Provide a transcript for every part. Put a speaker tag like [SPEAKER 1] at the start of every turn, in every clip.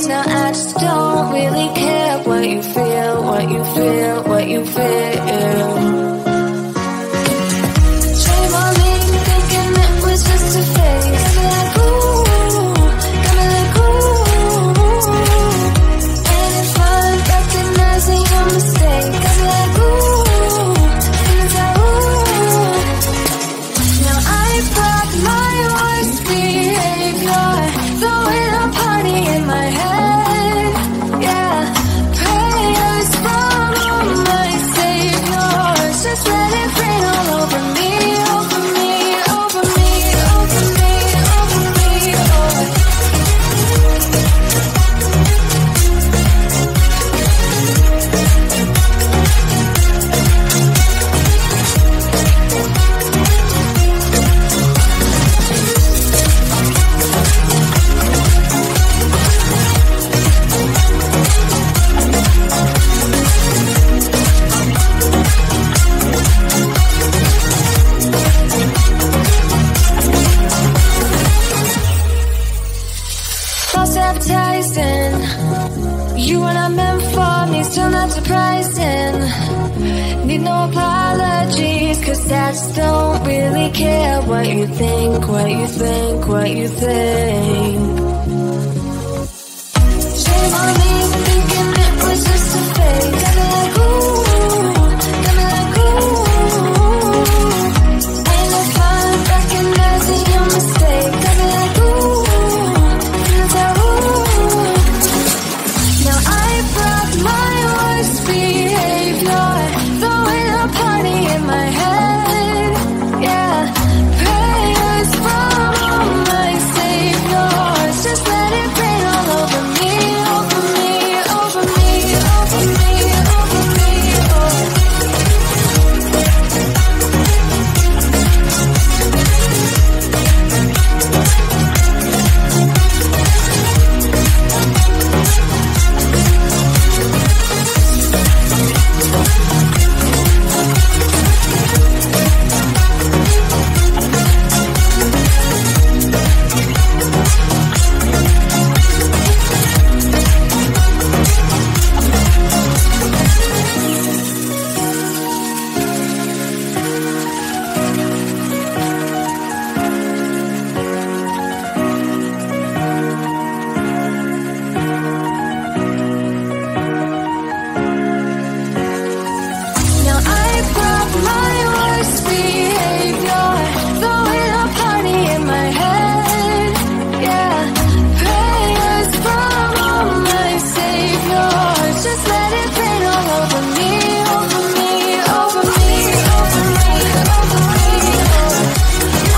[SPEAKER 1] Now I just don't really care what you feel, what you feel, what you feel. Shame on me thinking it was just a phase. Got me like ooh, got me like ooh. Ain't it fun recognizing your mistake? Got me like ooh, feelings like ooh. Now I brought my worst behavior, throwing a party in my head. Yeah, prayers from my saviors. Just let it rain all over me, over me, over me, over me, over me, over me. False advertising, you were not meant for me, still not surprising. Need no apologies, cause I just don't really care what you think, what you think, what you think. Shame on me thinking it was just a fake. Got me like ooh, got me like ooh. Ain't no fun recognizing your mistake. Got me like ooh, feels like ooh. Now I brought my worst behavior, throwing a party in my head. Yeah, prayers from my saviors. Just let it rain all over me, over me, over me, over me, over me, over me. Now I brought my worst behavior, throwing a party in my head. Yeah, prayers from my saviors. Just let it rain all over me, over me, over me, over me,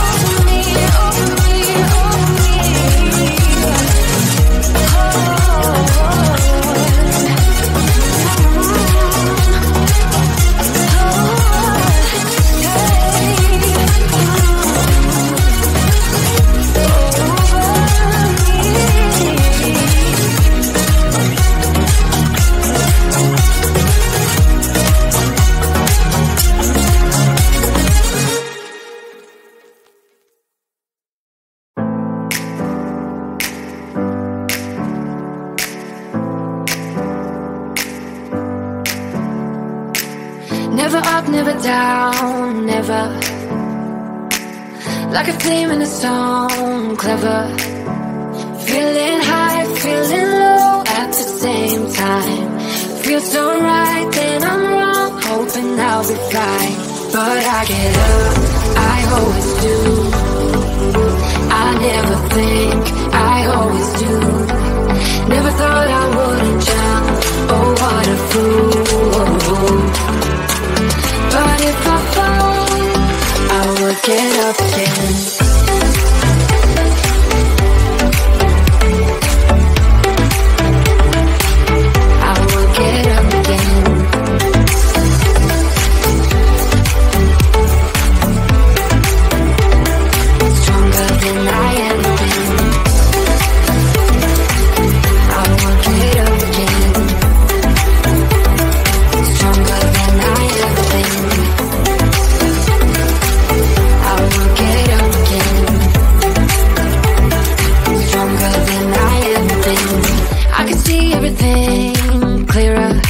[SPEAKER 1] over me, over me, over me, over Never up, never down, never. Like a theme in a song, clever. Feeling high, feeling low at the same time. Feels so right, then I'm wrong, hoping I'll be fine. But I get up, I always do. I never think, I always do. Never thought I wouldn't jump, oh what a fool. But if I fall, I will get up again. I will get up again. Stronger than I ever been. I will get up again. Stronger than I ever been. I will get up again. Stronger than I ever been. I can see everything clearer.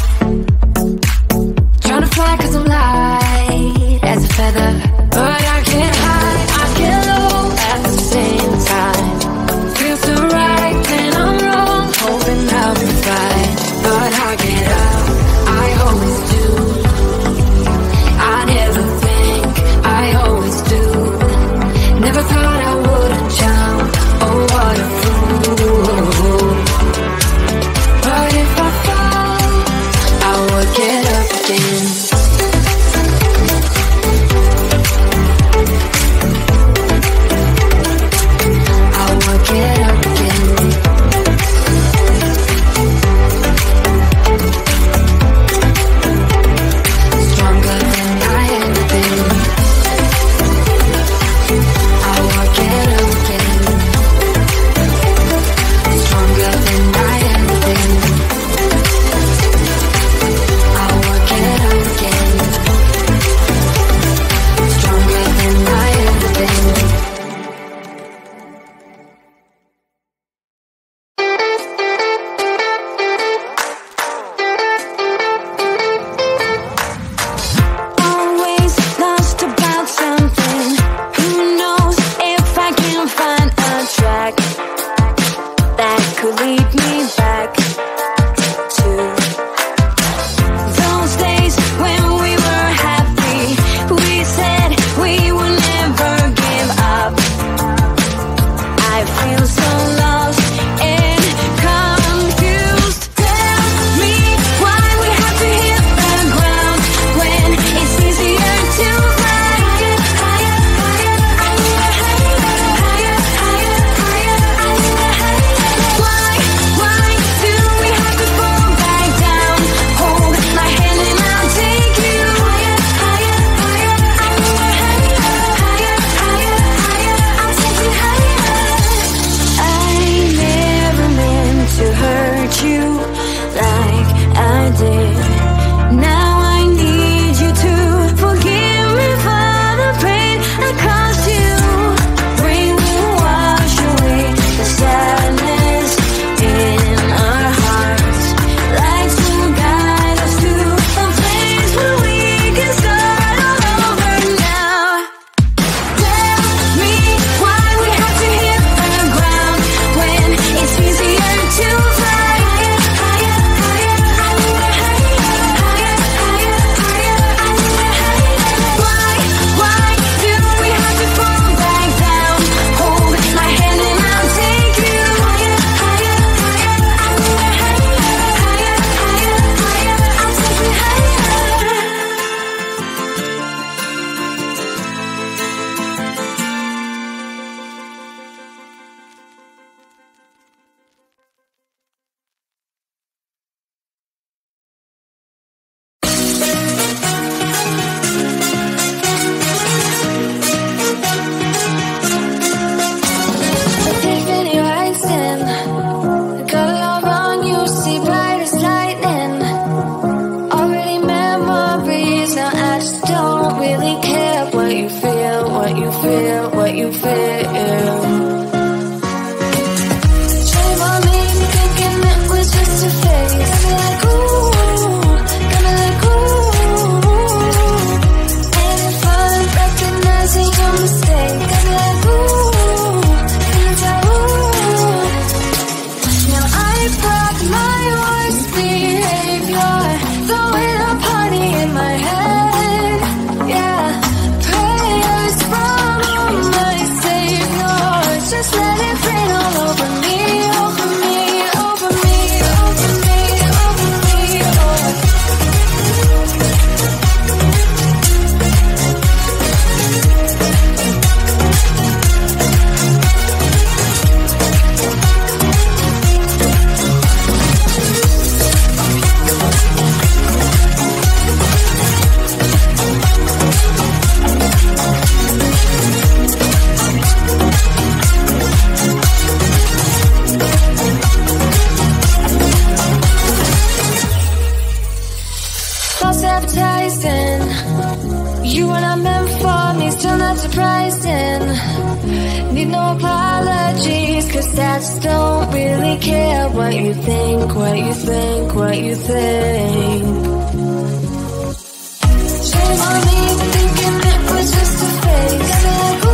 [SPEAKER 1] Trying to fly 'cause I'm light as a feather, but I can't hide, I get low at the same time. Feels so right when I'm wrong, hoping I'll be fine, but I get up, I always do. I never think, I always do. Never thought I would've jumped, oh what a fool. But if I fall, I would get up again. I would get up again. Stronger than I ever been. I would get up again. Stronger than I ever been. I would get up again. Stronger than I ever been. Always lost about something. Who knows if I can find a track that could lead me back to those days when we were happy. We said we would never give up. I feel so lost and confused. Tell me why we have to hit the ground when it's easier to fly higher, higher, higher, higher, higher, higher, higher, higher. Why do we have to fall back down? Hold my hand and I'll take you higher, higher, higher, higher, higher, higher, higher. I'll take you higher. I never meant to hurt you like I did. Now I need you to forgive me for the pain I caused you. Rain will wash away the sadness in our hearts. Lights will guide us to a place where we can start all over now. Tell me why we have to hit the ground when it's easier to fly higher, higher, higher, higher, higher, higher, higher, higher. Why do we have to fall back down? Hold my hand and I'll take you higher, higher, higher, higher, higher, higher, higher. I'll take you higher. Tiffany rising, got love on you, see bright as lightning. Already memories, now I just don't really care what you feel, what you feel, what you feel. Shame on me thinking it was just a phase. Got me like ooh, got me like ooh. Ain't it fun recognizing your mistake? Got me like ooh, feels like ooh. Now I brought my worst behavior, throwing a party in my head. Yeah, prayers from my savior. Just let it rain all over me, over me, over me, over me, over me, over me. I just don't really care what you think, what you think, what you think. Shame on me for thinking it was just a phase.